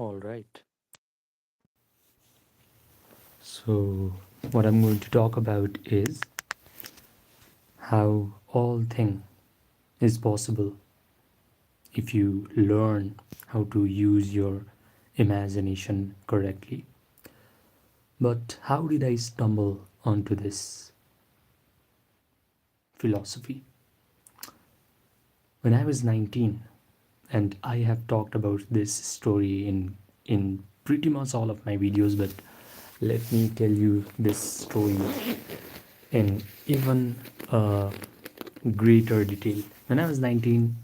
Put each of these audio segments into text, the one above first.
All right. So, what I'm going to talk about is how all thing is possible if you learn how to use your imagination correctly. But how did I stumble onto this philosophy? When I was 19, and I have talked about this story in pretty much all of my videos, but let me tell you this story in even greater detail. When I was 19,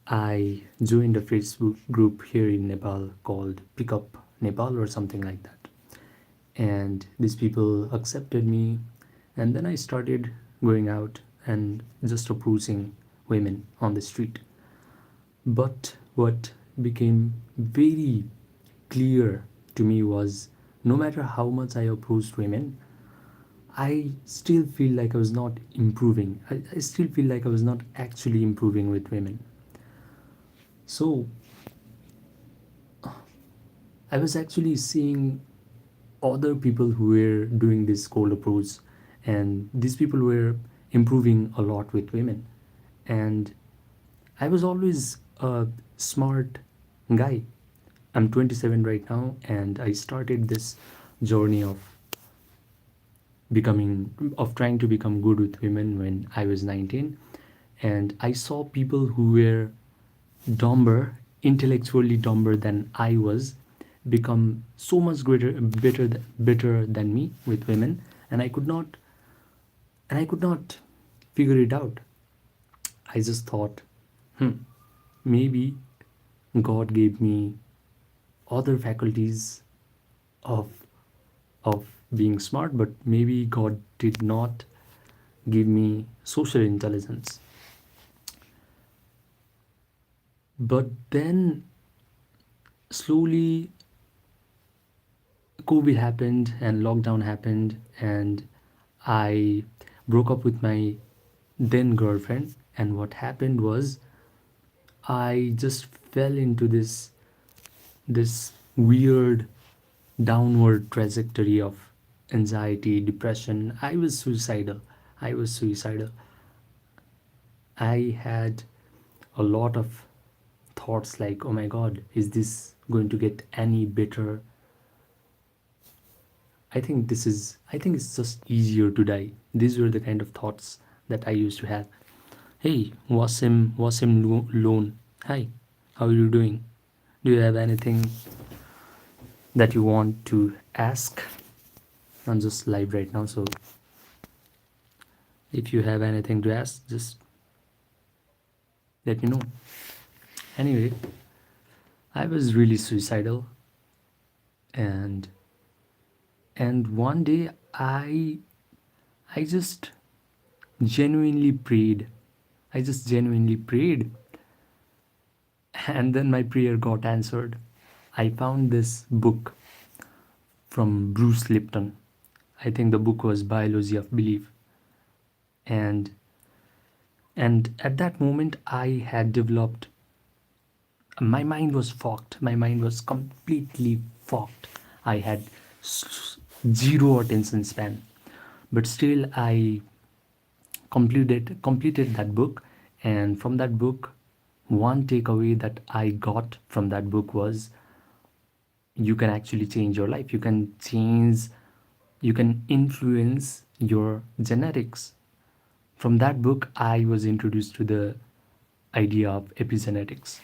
I joined a Facebook group here in Nepal called Pick Up Nepal or something like that. And these people accepted me, and then I started going out and just approaching women on the street. But what became very clear to me was no matter how much I approached women, I still feel like I was not improving. I still feel like I was not actually improving with women. So I was actually seeing other people who were doing this cold approach, and these people were improving a lot with women. And I was always a smart guy. I'm 27 right now, and I started this journey of trying to become good with women when I was 19. And I saw people who were dumber, intellectually dumber than I was, become so much better than me with women, and I could not figure it out. I just thought, maybe God gave me other faculties of of being smart, but maybe God did not give me social intelligence. But then slowly COVID happened and lockdown happened, and I broke up with my then girlfriend. And what happened was I just fell into this weird downward trajectory of anxiety, depression. I was suicidal. I had a lot of thoughts like, oh my god, is this going to get any better? I think it's just easier to die. These were the kind of thoughts that I used to have. Hey, Wasim Loan. Hi, how are you doing? Do you have anything that you want to ask? I'm just live right now, so if you have anything to ask, just let me know. Anyway, I was really suicidal, and one day I just genuinely prayed. I just genuinely prayed, and then my prayer got answered. I found this book from Bruce Lipton. I think the book was Biology of Belief. And at that moment I had developed, my mind was fogged. My mind was completely fogged. I had zero attention span. But still I completed that book, and from that book, one takeaway that I got from that book was you can actually change your life. You can influence your genetics. From that book, I was introduced to the idea of epigenetics.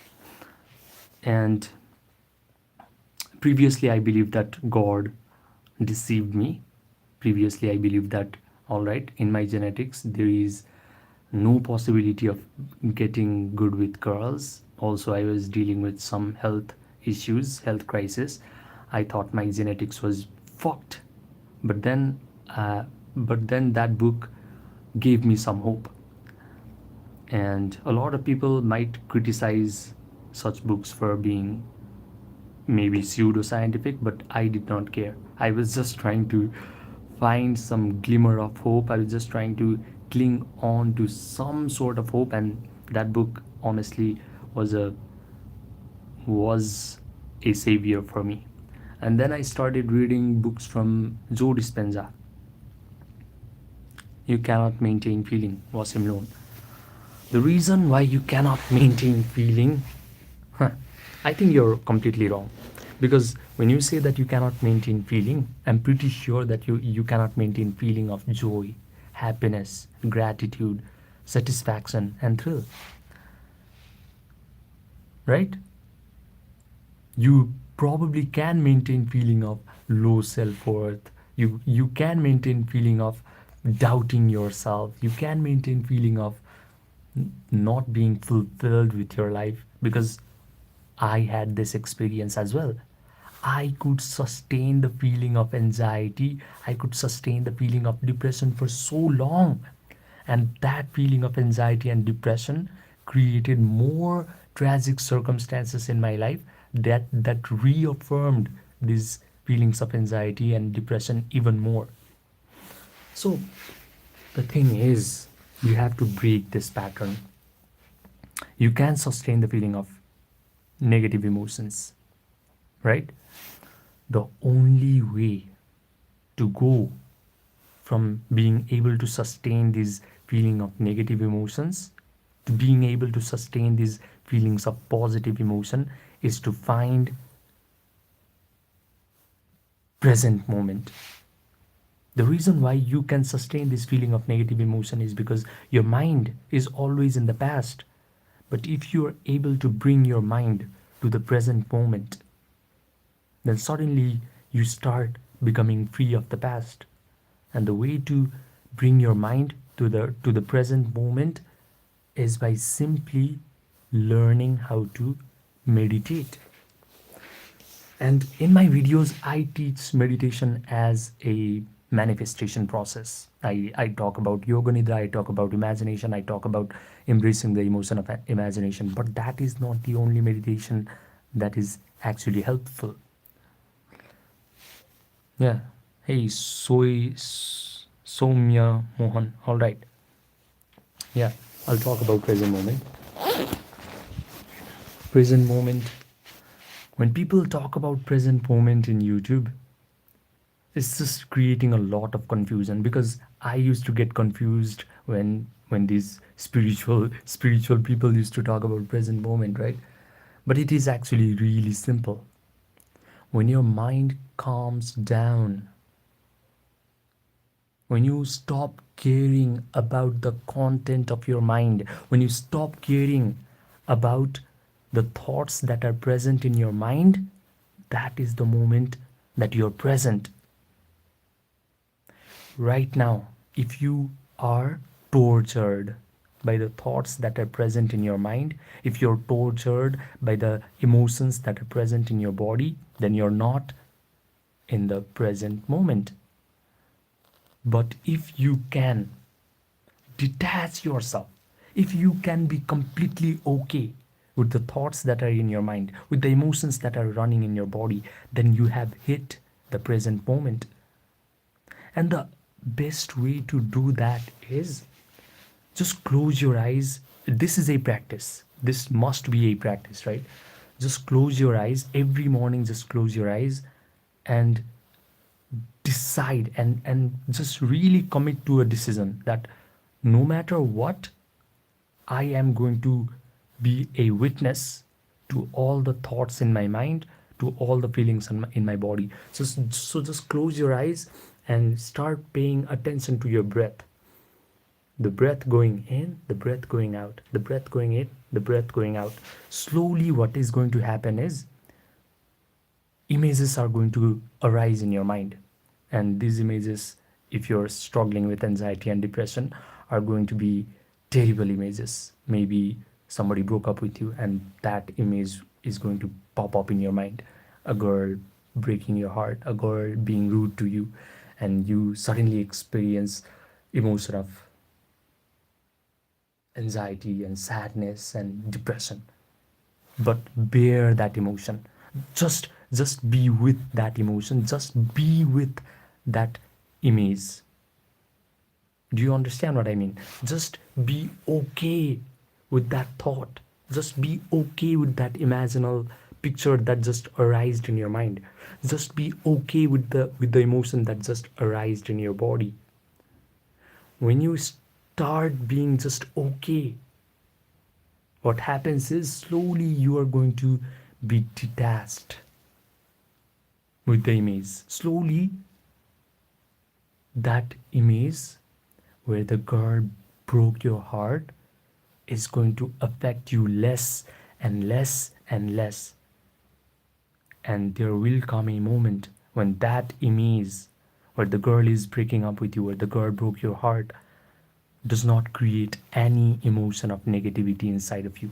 And previously, I believed that God deceived me. Previously, I believed that, all right, in my genetics, there is no possibility of getting good with girls. Also, I was dealing with some health issues, health crisis. I thought my genetics was fucked. But then, uh, that book gave me some hope. And a lot of people might criticize such books for being maybe pseudoscientific, but I did not care. I was just trying to find some glimmer of hope. I was just trying to cling on to some sort of hope, and that book honestly was a was a savior for me. And then I started reading books from Joe Dispenza. You cannot maintain feeling was him known. The reason why you cannot maintain feeling, huh, I think you're completely wrong. Because when you say that you cannot maintain feeling, I'm pretty sure that you cannot maintain feeling of joy, happiness, gratitude, satisfaction, and thrill. Right? You probably can maintain feeling of low self-worth. You can maintain feeling of doubting yourself. You can maintain feeling of not being fulfilled with your life, because I had this experience as well. I could sustain the feeling of anxiety, I could sustain the feeling of depression for so long. And that feeling of anxiety and depression created more tragic circumstances in my life that reaffirmed these feelings of anxiety and depression even more. So the thing is, you have to break this pattern. You can sustain the feeling of negative emotions, right? The only way to go from being able to sustain this feeling of negative emotions to being able to sustain these feelings of positive emotion is to find present moment. The reason why you can sustain this feeling of negative emotion is because your mind is always in the past. But if you are able to bring your mind to the present moment, then suddenly you start becoming free of the past. And the way to bring your mind to the present moment is by simply learning how to meditate. And in my videos, I teach meditation as a manifestation process. I talk about yoga nidra, I talk about imagination, I talk about embracing the emotion of imagination. But that is not the only meditation that is actually helpful. Yeah. Hey, Somya Mohan. All right. Yeah, I'll talk about present moment. Present moment. When people talk about present moment in YouTube, it's just creating a lot of confusion, because I used to get confused when these spiritual people used to talk about present moment, right? But it is actually really simple. When your mind calms down, when you stop caring about the content of your mind, when you stop caring about the thoughts that are present in your mind, that is the moment that you're present. Right now, if you are tortured by the thoughts that are present in your mind, if you're tortured by the emotions that are present in your body, then you're not in the present moment. But if you can detach yourself, if you can be completely okay with the thoughts that are in your mind, with the emotions that are running in your body, then you have hit the present moment. And the best way to do that is just close your eyes. This is a practice. This must be a practice, right? Just close your eyes every morning. Just close your eyes and decide and just really commit to a decision that no matter what, I am going to be a witness to all the thoughts in my mind, to all the feelings in my body. So just close your eyes and start paying attention to your breath. The breath going in, the breath going out, the breath going in, the breath going out. Slowly, what is going to happen is images are going to arise in your mind. And these images, if you're struggling with anxiety and depression, are going to be terrible images. Maybe somebody broke up with you, and that image is going to pop up in your mind. A girl breaking your heart, a girl being rude to you, and you suddenly experience emotion of anxiety and sadness and depression. But bear that emotion. Just be with that emotion. Just be with that image. Do you understand what I mean? Just be okay with that thought. Just be okay with that imaginal picture that just arised in your mind. Just be okay with the emotion that just arised in your body. When you start being just okay, what happens is slowly you are going to be detached with the image. Slowly, that image where the girl broke your heart is going to affect you less and less and less. And there will come a moment when that image where the girl is breaking up with you, where the girl broke your heart, does not create any emotion of negativity inside of you.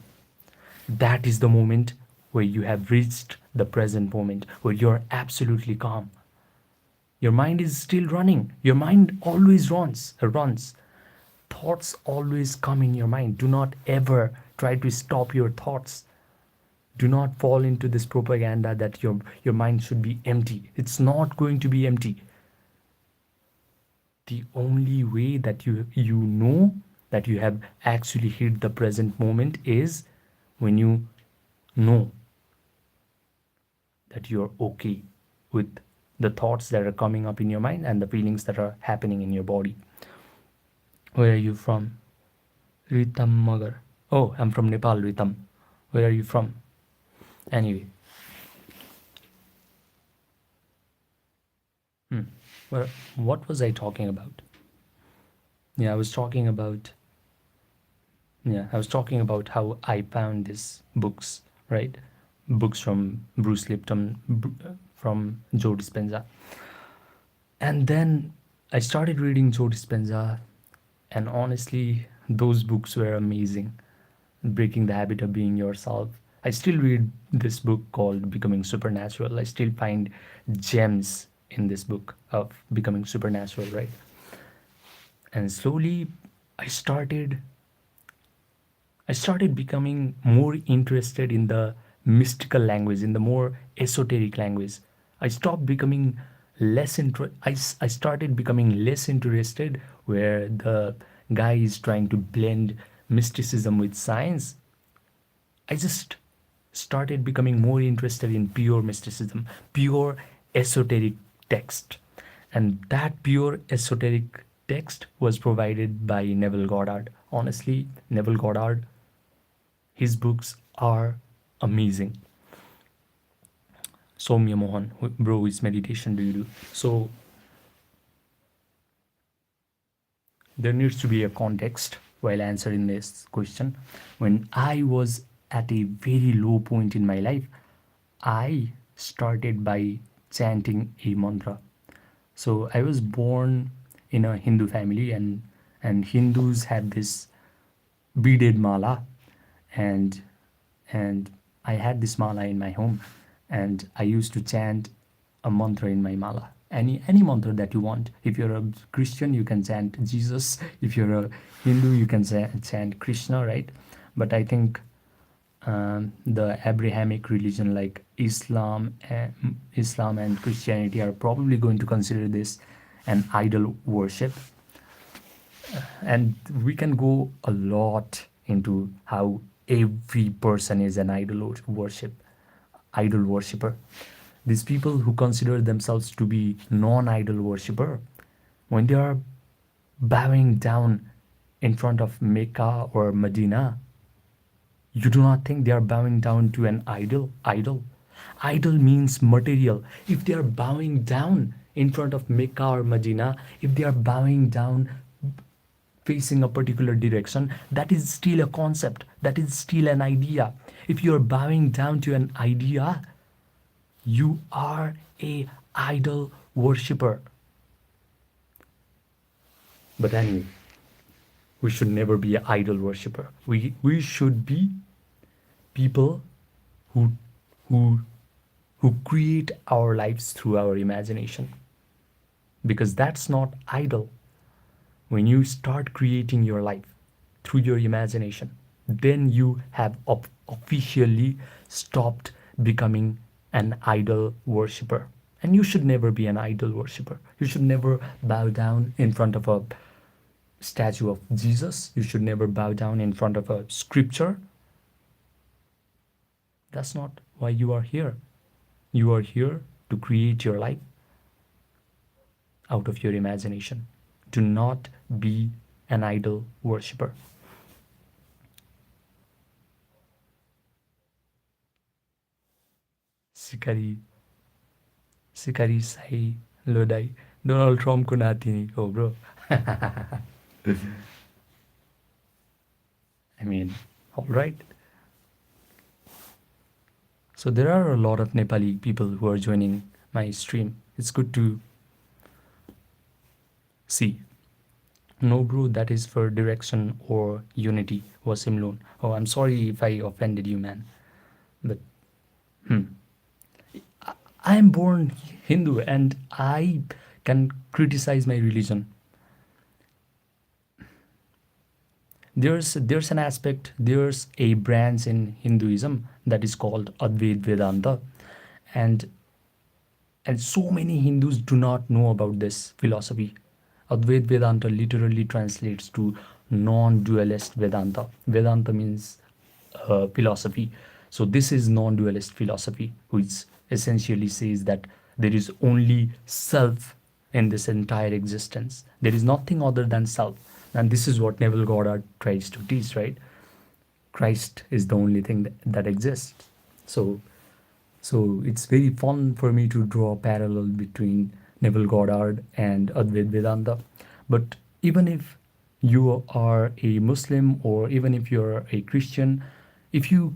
That is the moment where you have reached the present moment, where you're absolutely calm. Your mind is still running. Your mind always runs. Thoughts always come in your mind. Do not ever try to stop your thoughts. Do not fall into this propaganda that your mind should be empty. It's not going to be empty. The only way that you know that you have actually hit the present moment is when you know that you're okay with the thoughts that are coming up in your mind and the feelings that are happening in your body. Where are you from? Ritam Magar. Oh, I'm from Nepal, Ritam. Where are you from? Anyway. Hmm. Well, what was I talking about? Yeah, I was talking about how I found these books, right? Books from Bruce Lipton, from Joe Dispenza. And then I started reading Joe Dispenza, and honestly, those books were amazing. Breaking the Habit of Being Yourself. I still read this book called Becoming Supernatural. I still find gems in this book of Becoming Supernatural, right? And slowly I started I started becoming more interested in the mystical language, in the more esoteric language. I stopped becoming I started becoming less interested where the guy is trying to blend mysticism with science. I just started becoming more interested in pure mysticism, pure esoteric text. And that pure esoteric text was provided by Neville Goddard. Honestly, Neville Goddard, his books are amazing. Soumya Mohan, bro, which meditation do you do? So there needs to be a context while answering this question. When I was at a very low point in my life, I started by chanting a mantra. So I was born in a Hindu family, and Hindus have this beaded mala, and and I had this mala in my home, and I used to chant a mantra in my mala. Any mantra that you want. If you're a Christian, you can chant Jesus. If you're a Hindu, you can chant Krishna, right? But I think the Abrahamic religion like Islam and Christianity are probably going to consider this an idol worship, and we can go a lot into how every person is an idol worshipper. These people who consider themselves to be non-idol worshipper, when they are bowing down in front of Mecca or Medina, you do not think they are bowing down to an idol means material. If they are bowing down in front of Mecca or Medina, if they are bowing down facing a particular direction, that is still a concept, that is still an idea. If you are bowing down to an idea, you are a idol worshipper. But anyway, we should never be an idol worshipper. We should be people who who who create our lives through our imagination, because that's not idle. When you start creating your life through your imagination, then you have officially stopped becoming an idol worshiper. And you should never be an idol worshiper. You should never bow down in front of a statue of Jesus. You should never bow down in front of a scripture. That's not why you are here. You are here to create your life out of your imagination. Do not be an idol worshiper. सिकारी सिकारी Sai लोदाई Donald ट्रम्पको नातिनी हो bro. I mean, all right. So there are a lot of Nepali people who are joining my stream. It's good to see. No, bro, that is for direction or unity or Simlon. Oh, I'm sorry if I offended you, man. But hmm, I am born Hindu and I can criticize my religion. There's an aspect, there's a branch in Hinduism that is called Advaita Vedanta, and so many Hindus do not know about this philosophy. Advaita Vedanta literally translates to non-dualist Vedanta. Vedanta means philosophy. So this is non-dualist philosophy, which essentially says that there is only self in this entire existence. There is nothing other than self. And this is what Neville Goddard tries to teach, right? Christ is the only thing that exists. So it's very fun for me to draw a parallel between Neville Goddard and Advaita Vedanta. But even if you are a Muslim or even if you're a Christian, if you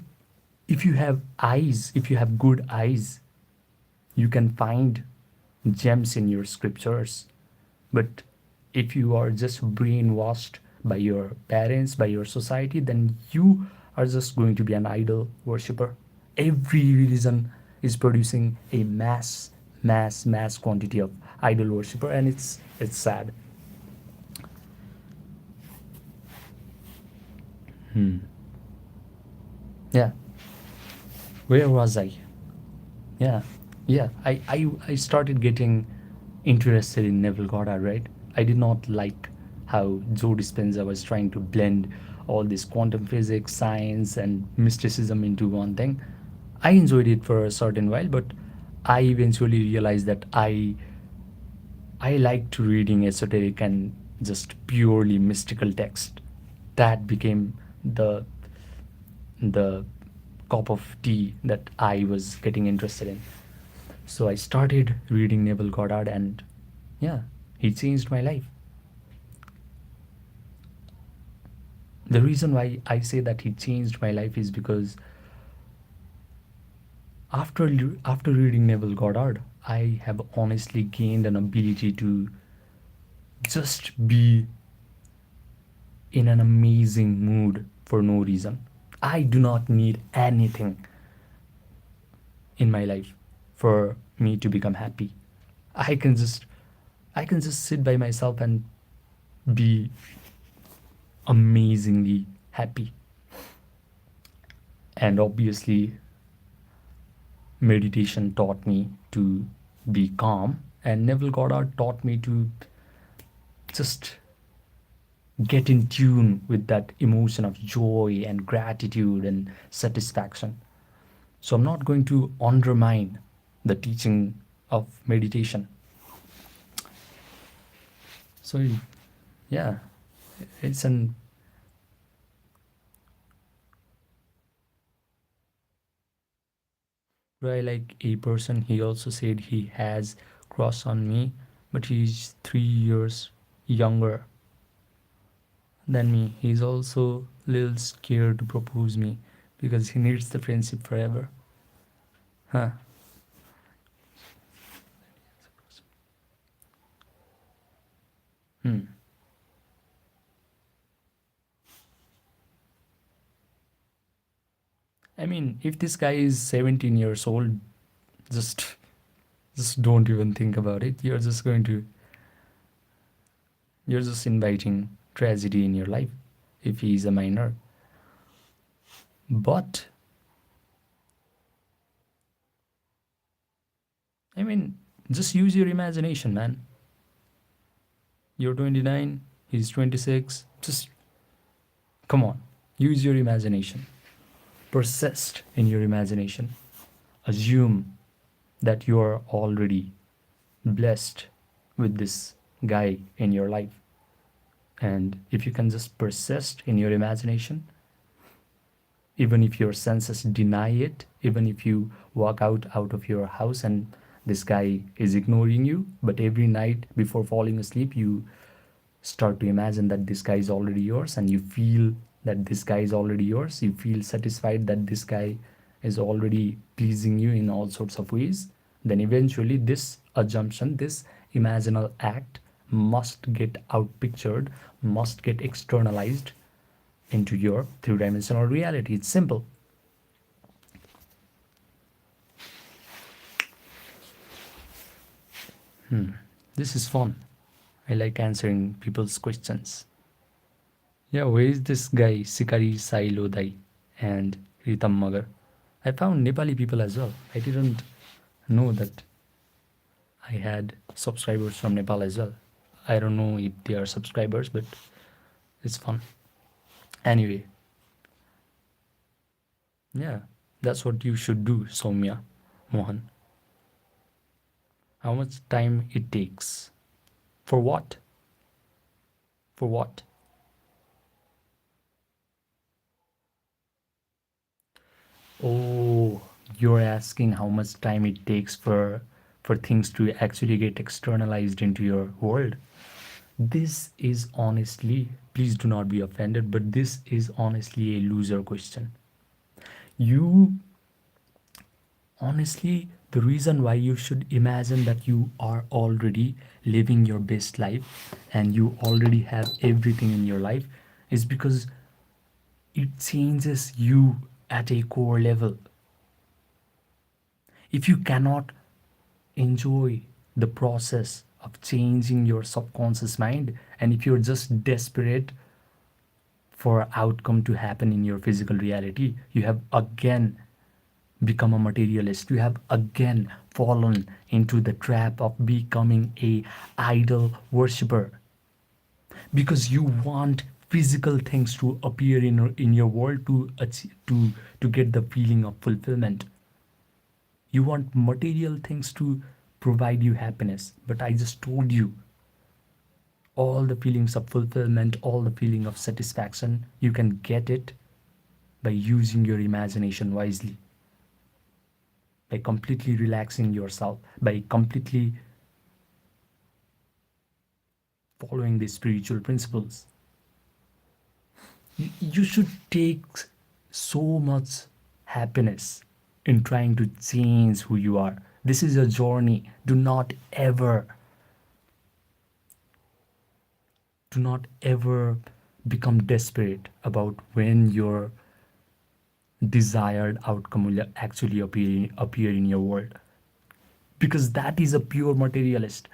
have eyes, if you have good eyes, you can find gems in your scriptures. But if you are just brainwashed by your parents, by your society, then you are just going to be an idol worshiper. Every religion is producing a mass quantity of idol worshiper, and it's sad. Yeah. Where was I? Yeah, yeah. I started getting interested in Neville Goddard, right? I did not like how Joe Dispenza was trying to blend all this quantum physics, science, and mysticism into one thing. I enjoyed it for a certain while, but I eventually realized that I liked reading esoteric and just purely mystical text. That became the cup of tea that I was getting interested in. So I started reading Neville Goddard, and yeah, he changed my life. The reason why I say that he changed my life is because after reading Neville Goddard, I have honestly gained an ability to just be in an amazing mood for no reason. I do not need anything in my life for me to become happy. I can just sit by myself and be amazingly happy. And obviously meditation taught me to be calm, and Neville Goddard taught me to just get in tune with that emotion of joy and gratitude and satisfaction. So I'm not going to undermine the teaching of meditation. So yeah, it's an right, like a person, he also said he has crush on me, but he's 3 years younger than me. He's also a little scared to propose me because he needs the friendship forever. Huh. Hmm. I mean, if this guy is 17 years old, just don't even think about it. You're just inviting tragedy in your life if he is a minor. But I mean, just use your imagination, man. You're 29, he's 26. Just come on, use your imagination. persist in your imagination. Assume that you are already blessed with this guy in your life. And if you can just persist in your imagination, even if your senses deny it, even if you walk out of your house and this guy is ignoring you, but every night before falling asleep, you start to imagine that this guy is already yours, and you feel that this guy is already yours, you feel satisfied that this guy is already pleasing you in all sorts of ways, then eventually this assumption, this imaginal act must get outpictured, must get externalized into your three-dimensional reality. It's simple. This is fun. I like answering people's questions. Yeah, where is this guy, Sikari Sai Lodai and Ritam Magar? I found Nepali people as well. I didn't know that I had subscribers from Nepal as well. I don't know if they are subscribers, but it's fun. Anyway, yeah, that's what you should do, Soumya, Mohan. How much time it takes? For what? For what? Oh, you're asking how much time it takes for things to actually get externalized into your world. This is honestly, please do not be offended, but this is honestly a loser question. You honestly, the reason why you should imagine that you are already living your best life and you already have everything in your life is because it changes you at a core level. If you cannot enjoy the process of changing your subconscious mind, and if you're just desperate for outcome to happen in your physical reality, you have again become a materialist. You have again fallen into the trap of becoming a idol worshiper because you want physical things to appear in your world to to get the feeling of fulfillment. You want material things to provide you happiness, but I just told you all the feelings of fulfillment, all the feeling of satisfaction, you can get it by using your imagination wisely, by completely relaxing yourself, by completely following the spiritual principles. You should take so much happiness in trying to change who you are. This is a journey. Do not ever become desperate about when your desired outcome will actually appear in your world, because that is a pure materialist,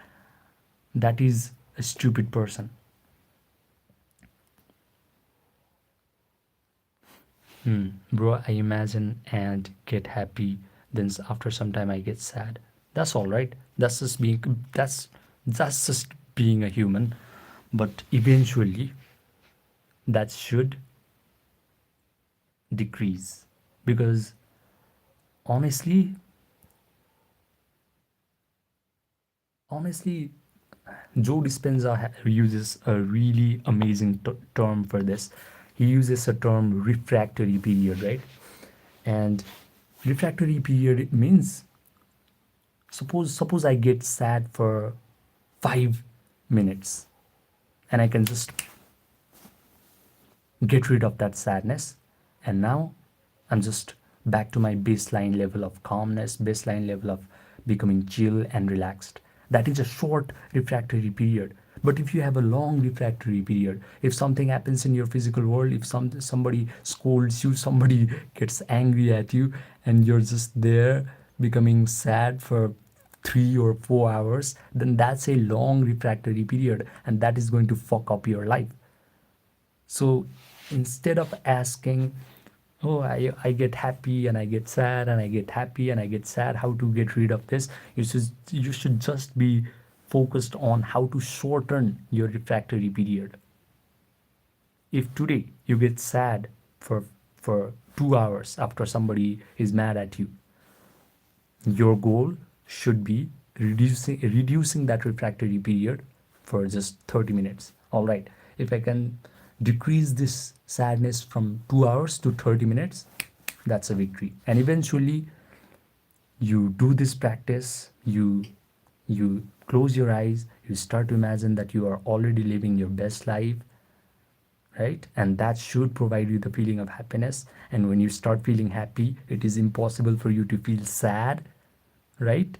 that is a stupid person. Bro, I imagine and get happy, then after some time I get sad. That's all right. That's just being a human. But eventually that should decrease, because honestly, honestly, Joe Dispenza uses a really amazing term for this. He uses a term refractory period, right? And refractory period means, suppose I get sad for 5 minutes, and I can just get rid of that sadness, and now I'm just back to my baseline level of calmness, baseline level of becoming chill and relaxed. That is a short refractory period. But if you have a long refractory period, if something happens in your physical world, if somebody scolds you, somebody gets angry at you, and you're just there becoming sad for 3 or 4 hours, then that's a long refractory period, and that is going to fuck up your life. So instead of asking, oh, I get happy and I get sad and I get happy and I get sad, how to get rid of this, you should just be focused on how to shorten your refractory period. If today you get sad for for 2 hours after somebody is mad at you. Your goal should be reducing that refractory period for just 30 minutes. All right, if I can decrease this sadness from 2 hours to 30 minutes, that's a victory. And eventually you do this practice, you close your eyes, you start to imagine that you are already living your best life, right? And that should provide you the feeling of happiness. And when you start feeling happy, it is impossible for you to feel sad, right?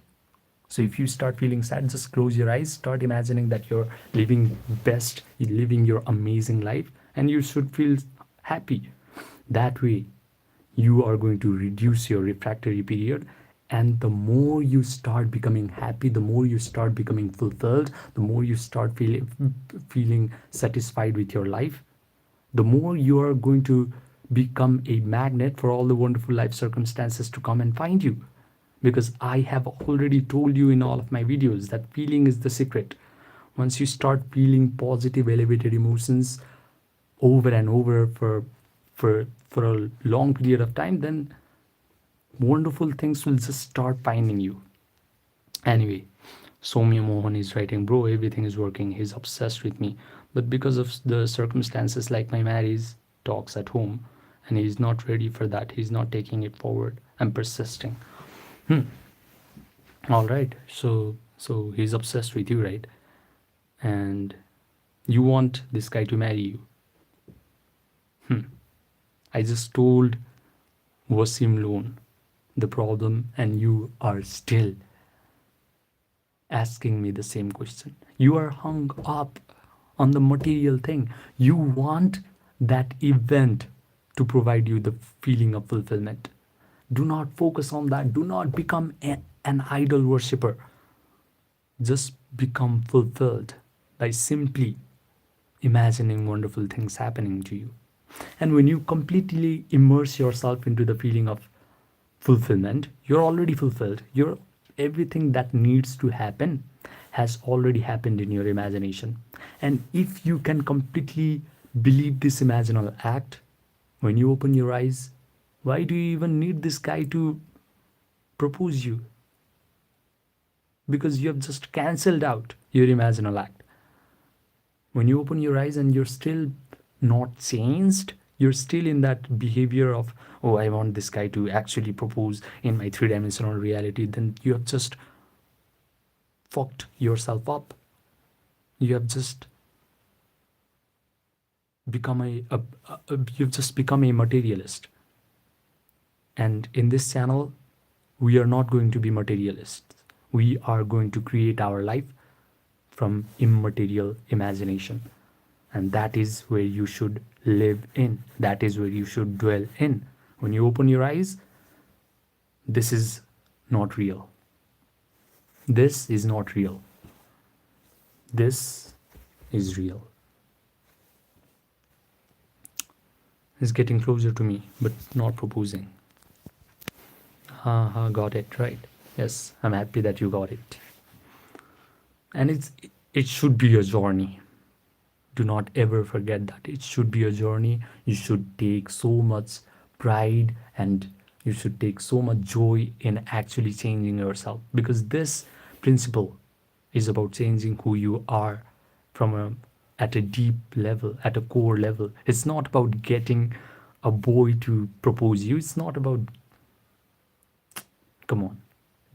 So if you start feeling sad, just close your eyes, start imagining that you're living best, you're living your amazing life, and you should feel happy. That way, you are going to reduce your refractory period. And the more you start becoming happy, the more you start becoming fulfilled, the more you start feeling satisfied with your life, the more you are going to become a magnet for all the wonderful life circumstances to come and find you. Because I have already told you in all of my videos that feeling is the secret. Once you start feeling positive, elevated emotions over and over for a long period of time, then wonderful things will just start finding you. Anyway, Somya Mohan is writing, bro, everything is working. He's obsessed with me. But because of the circumstances like my marriage talks at home, and he's not ready for that, he's not taking it forward. I'm persisting. All right. So he's obsessed with you, right? And you want this guy to marry you. I just told Wasim Loan the problem, and you are still asking me the same question. You are hung up on the material thing. You want that event to provide you the feeling of fulfillment. Do not focus on that. Do not become an idol worshiper. Just become fulfilled by simply imagining wonderful things happening to you. And when you completely immerse yourself into the feeling of fulfillment, you're already fulfilled. You're everything that needs to happen has already happened in your imagination. And if you can completely believe this imaginal act, when you open your eyes, why do you even need this guy to propose you? Because you have just cancelled out your imaginal act. When you open your eyes and you're still not changed, you're still in that behavior of, oh, I want this guy to actually propose in my three-dimensional reality, then you have just fucked yourself up. You have just become you've just become a materialist. And in this channel, we are not going to be materialists. We are going to create our life from immaterial imagination. And that is where you should live in. That is where you should dwell in. When you open your eyes, this is not real. This is not real. This is real. He's getting closer to me, but not proposing. Got it, right? Yes, I'm happy that you got it. And it should be a journey. Do not ever forget that. It should be a journey. You should take so much pride and you should take so much joy in actually changing yourself, because this principle is about changing who you are at a deep level, at a core level. It's not about getting a boy to propose you. It's not about, come on,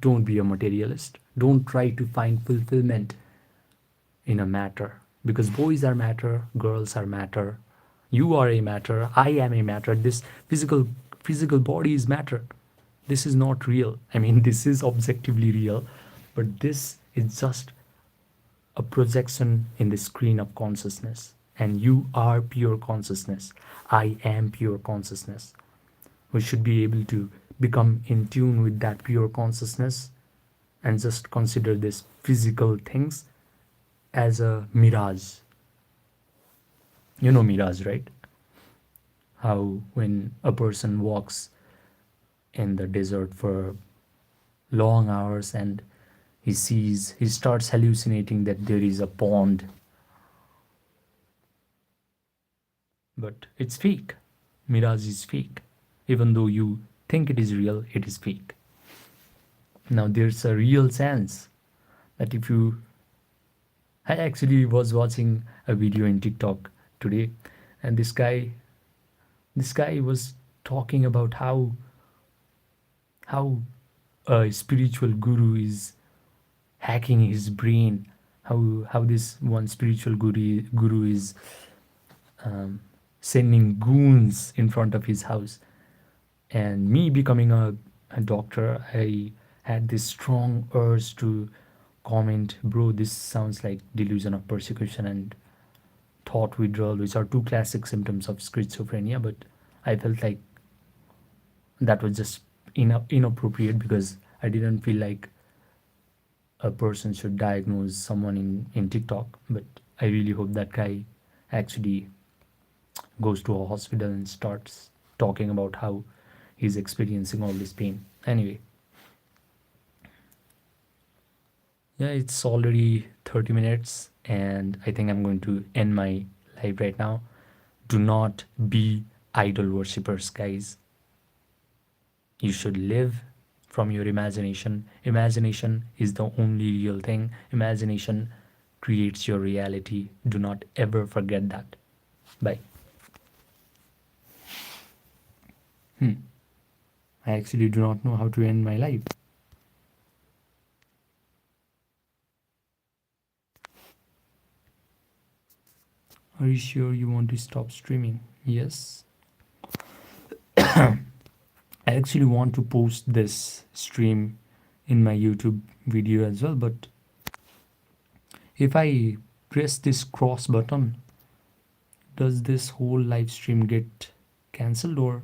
don't be a materialist. Don't try to find fulfillment in a matter, because boys are matter, girls are matter, you are a matter, I am a matter, this physical body is matter. This is not real. I mean, this is objectively real, but this is just a projection in the screen of consciousness. And you are pure consciousness. I am pure consciousness. We should be able to become in tune with that pure consciousness and just consider these physical things as a mirage. You know mirage, right? How when a person walks in the desert for long hours and he starts hallucinating that there is a pond. But it's fake. mirage is fake. Even though you think it is real, it is fake. Now, there's a real sense that if you. I actually was watching a video in TikTok today, and this guy was talking about how a spiritual guru is hacking his brain, how this one spiritual guru is sending goons in front of his house. And me becoming a doctor, I had this strong urge to comment, bro, this sounds like delusion of persecution and thought withdrawal, which are two classic symptoms of schizophrenia. But I felt like that was just inappropriate, because I didn't feel like a person should diagnose someone in TikTok. But I really hope that guy actually goes to a hospital and starts talking about how he's experiencing all this pain. Anyway, yeah, it's already 30 minutes, and I think I'm going to end my live right now. Do not be idol worshippers, guys. You should live from your imagination. Imagination is the only real thing. Imagination creates your reality. Do not ever forget that. Bye. I actually do not know how to end my life. Are you sure you want to stop streaming? Yes. I actually want to post this stream in my YouTube video as well, but if I press this cross button, does this whole live stream get cancelled, or